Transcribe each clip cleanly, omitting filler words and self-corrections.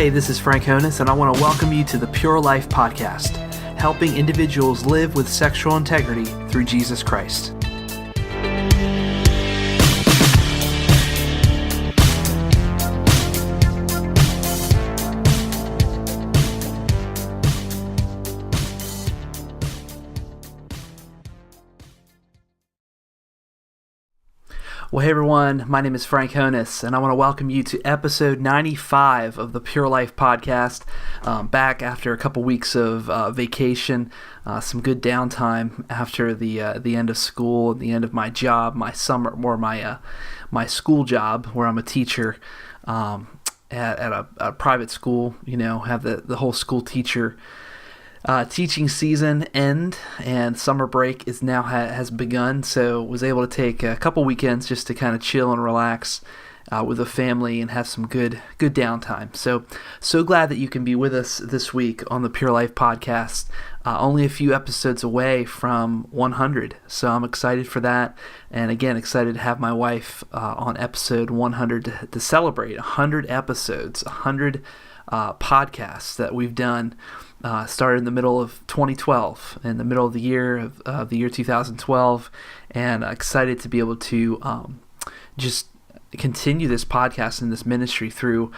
Hey, this is Frank Honus, and I want to welcome you to the Pure Life Podcast, helping individuals live with sexual integrity through Jesus Christ. Well, hey everyone, my name is Frank Honus, and I want to welcome you to episode 95 of the Pure Life Podcast. Back after a couple weeks of vacation, some good downtime after the end of school, the end of my job, my summer, or my school job, where I'm a teacher at a private school. You know, have the whole school teacher teaching season end, and summer break is now has begun, so was able to take a couple weekends just to kind of chill and relax with the family and have some good downtime. So glad that you can be with us this week on the Pure Life Podcast. Only a few episodes away from 100, so I'm excited for that, and again excited to have my wife on episode 100 to celebrate 100 episodes, 100 podcasts that we've done. Started in the middle of 2012, in the middle of the year of the year 2012, and excited to be able to just continue this podcast and this ministry through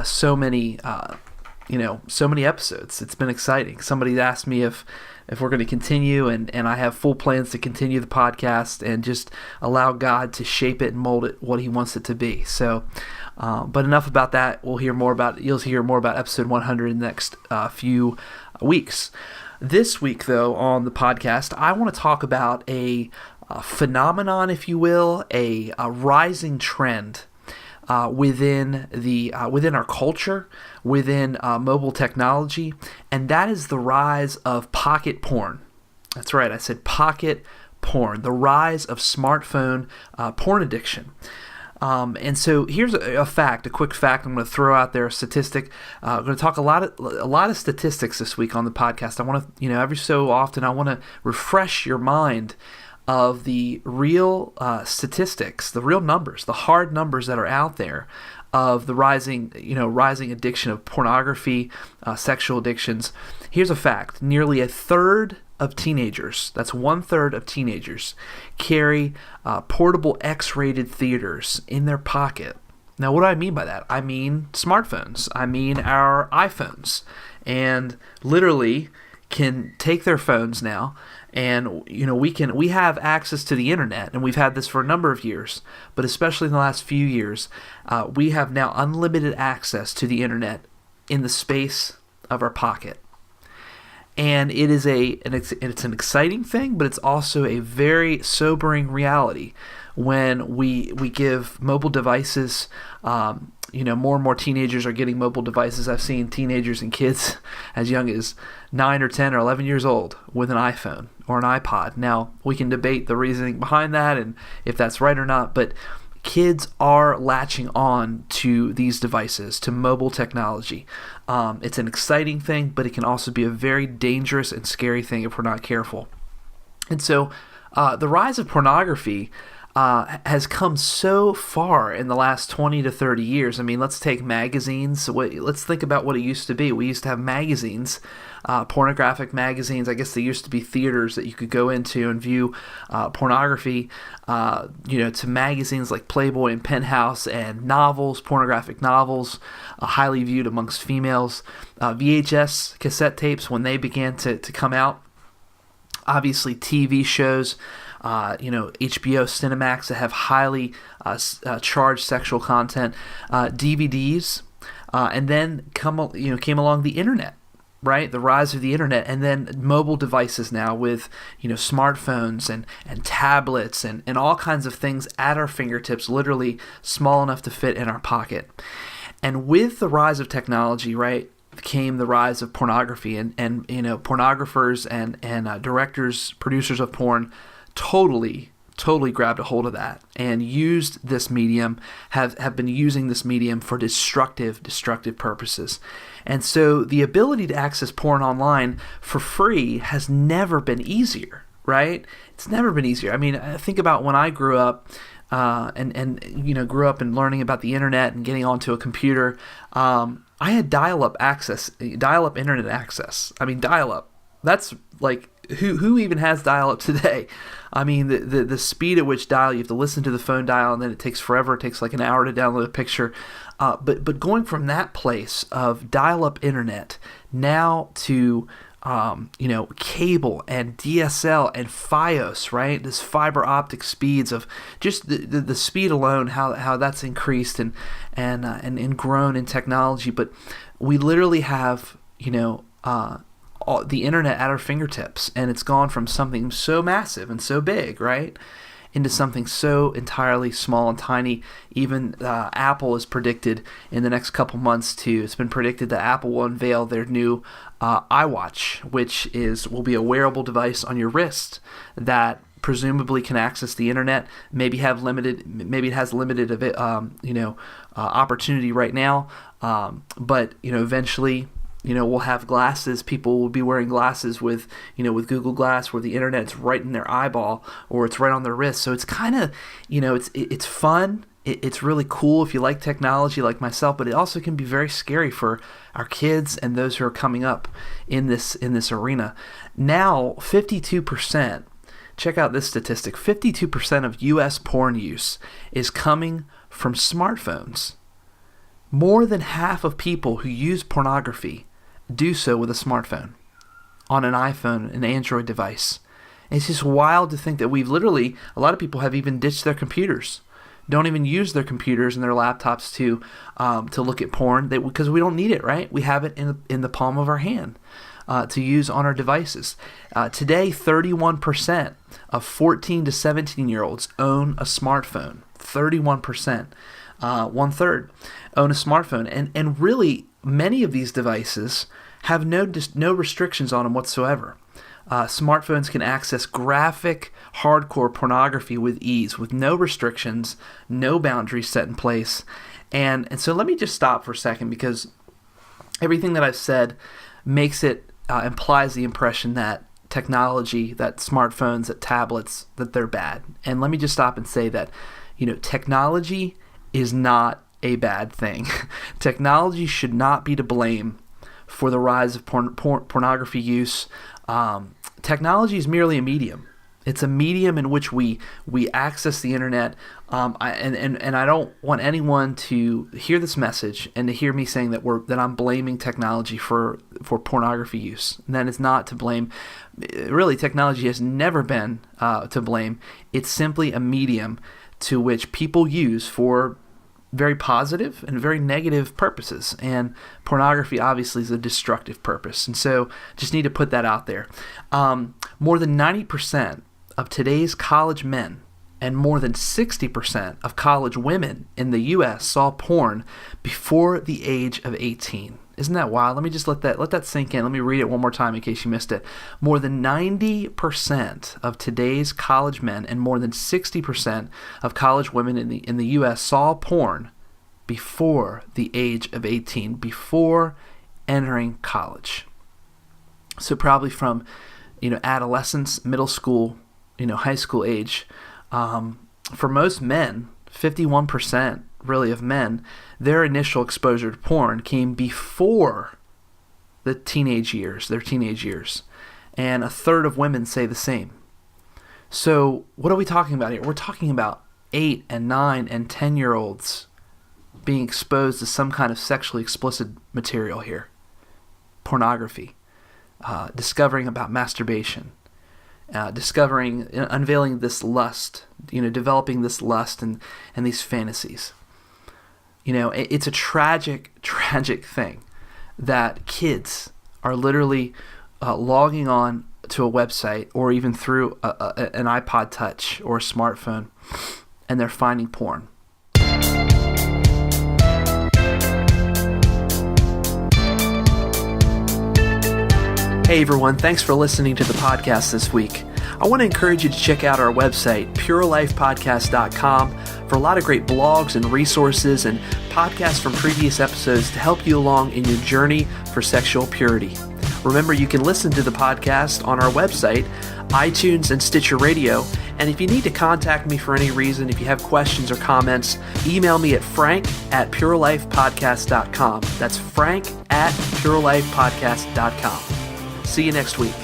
so many episodes. It's been exciting. Somebody asked me if we're going to continue, and I have full plans to continue the podcast and just allow God to shape it and mold it what He wants it to be. So, but enough about that. You'll hear more about episode 100 in the next few weeks. This week, though, on the podcast, I want to talk about a phenomenon, if you will, a rising trend within our culture, within mobile technology, and that is the rise of pocket porn. That's right, I said pocket porn, the rise of smartphone porn addiction. And so here's a quick fact. I'm going to throw out there a statistic. I'm going to talk a lot of statistics this week on the podcast. I want to, every so often, I want to refresh your mind of the real statistics, the real numbers, the hard numbers that are out there of the rising addiction of pornography, sexual addictions. Here's a fact: nearly a third of teenagers, that's 1/3 of teenagers, carry portable X-rated theaters in their pocket. Now, what do I mean by that? I mean smartphones. I mean our iPhones, and literally can take their phones now, and we have access to the internet, and we've had this for a number of years, but especially in the last few years, we have now unlimited access to the internet in the space of our pocket. And it is it's an exciting thing, but it's also a very sobering reality when we give mobile devices. More and more teenagers are getting mobile devices. I've seen teenagers and kids as young as 9 or 10 or 11 years old with an iPhone or an iPod. Now, we can debate the reasoning behind that and if that's right or not, but kids are latching on to these devices, to mobile technology. It's an exciting thing, but it can also be a very dangerous and scary thing if we're not careful. And so the rise of pornography has come so far in the last 20 to 30 years. I mean, let's take magazines. Let's think about what it used to be. We used to have magazines, pornographic magazines. I guess they used to be theaters that you could go into and view pornography, to magazines like Playboy and Penthouse, and novels, pornographic novels, highly viewed amongst females. VHS cassette tapes, when they began to come out. Obviously, TV shows, HBO, Cinemax, that have highly charged sexual content, DVDs, and then came along the internet, right? The rise of the internet, and then mobile devices now with smartphones and tablets and all kinds of things at our fingertips, literally small enough to fit in our pocket. And with the rise of technology, right, came the rise of pornography, and pornographers and directors, producers of porn totally grabbed a hold of that and used this medium, have been using this medium for destructive purposes. And so the ability to access porn online for free has never been easier, right? It's never been easier. I mean, think about when I grew up, grew up and learning about the internet and getting onto a computer. I had dial-up internet access. I mean, dial-up. That's like, who even has dial-up today? I mean, the speed at which dial, you have to listen to the phone dial, and then it takes forever. It takes like an hour to download a picture. But going from that place of dial-up internet now to cable and DSL and Fios, right? This fiber optic speeds of just the speed alone, how that's increased and grown in technology. But we literally have, the internet at our fingertips, and it's gone from something so massive and so big, right, into something so entirely small and tiny. Even Apple is predicted in the next couple months it's been predicted that Apple will unveil their new iWatch, which will be a wearable device on your wrist that presumably can access the internet. Maybe it has limited opportunity right now, but eventually, we'll have glasses. People will be wearing glasses with Google Glass, where the internet's right in their eyeball or it's right on their wrist. So it's kind of, it's fun. It's really cool if you like technology like myself, but it also can be very scary for our kids and those who are coming up in this arena. Now, 52%, check out this statistic, 52% of U.S. porn use is coming from smartphones. More than half of people who use pornography do so with a smartphone, on an iPhone, an Android device. It's just wild to think that a lot of people have even ditched their computers, don't even use their computers and their laptops to look at porn, because we don't need it, right? We have it in the palm of our hand to use on our devices. Today, 31% of 14 to 17-year-olds own a smartphone. 31%. One-third own a smartphone. And really, many of these devices have no restrictions on them whatsoever. Smartphones can access graphic, hardcore pornography with ease, with no restrictions, no boundaries set in place. And so let me just stop for a second, because everything that I've said implies the impression that technology, that smartphones, that tablets, that they're bad. And let me just stop and say that, technology is not a bad thing. Technology should not be to blame for the rise of pornography use. Technology is merely a medium. It's a medium in which we access the internet. And I don't want anyone to hear this message and to hear me saying that I'm blaming technology for pornography use. And that is not to blame. Really, technology has never been to blame. It's simply a medium to which people use for very positive and very negative purposes. And pornography obviously is a destructive purpose. And so just need to put that out there. More than 90% of today's college men and more than 60% of college women in the U.S. saw porn before the age of 18. Isn't that wild? Let me just let that sink in. Let me read it one more time in case you missed it. More than 90% of today's college men and more than 60% of college women in the U.S. saw porn before the age of 18, before entering college. So probably from adolescence, middle school, high school age. For most men, 51% really of men, their initial exposure to porn came before their teenage years. And a third of women say the same. So what are we talking about here? We're talking about 8 and 9 and 10-year-olds being exposed to some kind of sexually explicit material here. Pornography. Discovering about masturbation. Unveiling this lust, developing this lust and these fantasies. It's a tragic thing that kids are literally logging on to a website or even through an iPod Touch or a smartphone, and they're finding porn. Hey everyone, thanks for listening to the podcast this week. I want to encourage you to check out our website, purelifepodcast.com, for a lot of great blogs and resources and podcasts from previous episodes to help you along in your journey for sexual purity. Remember, you can listen to the podcast on our website, iTunes and Stitcher Radio, And if you need to contact me for any reason, if you have questions or comments, email me at frank@purelifepodcast.com. That's frank@purelifepodcast.com. See you next week.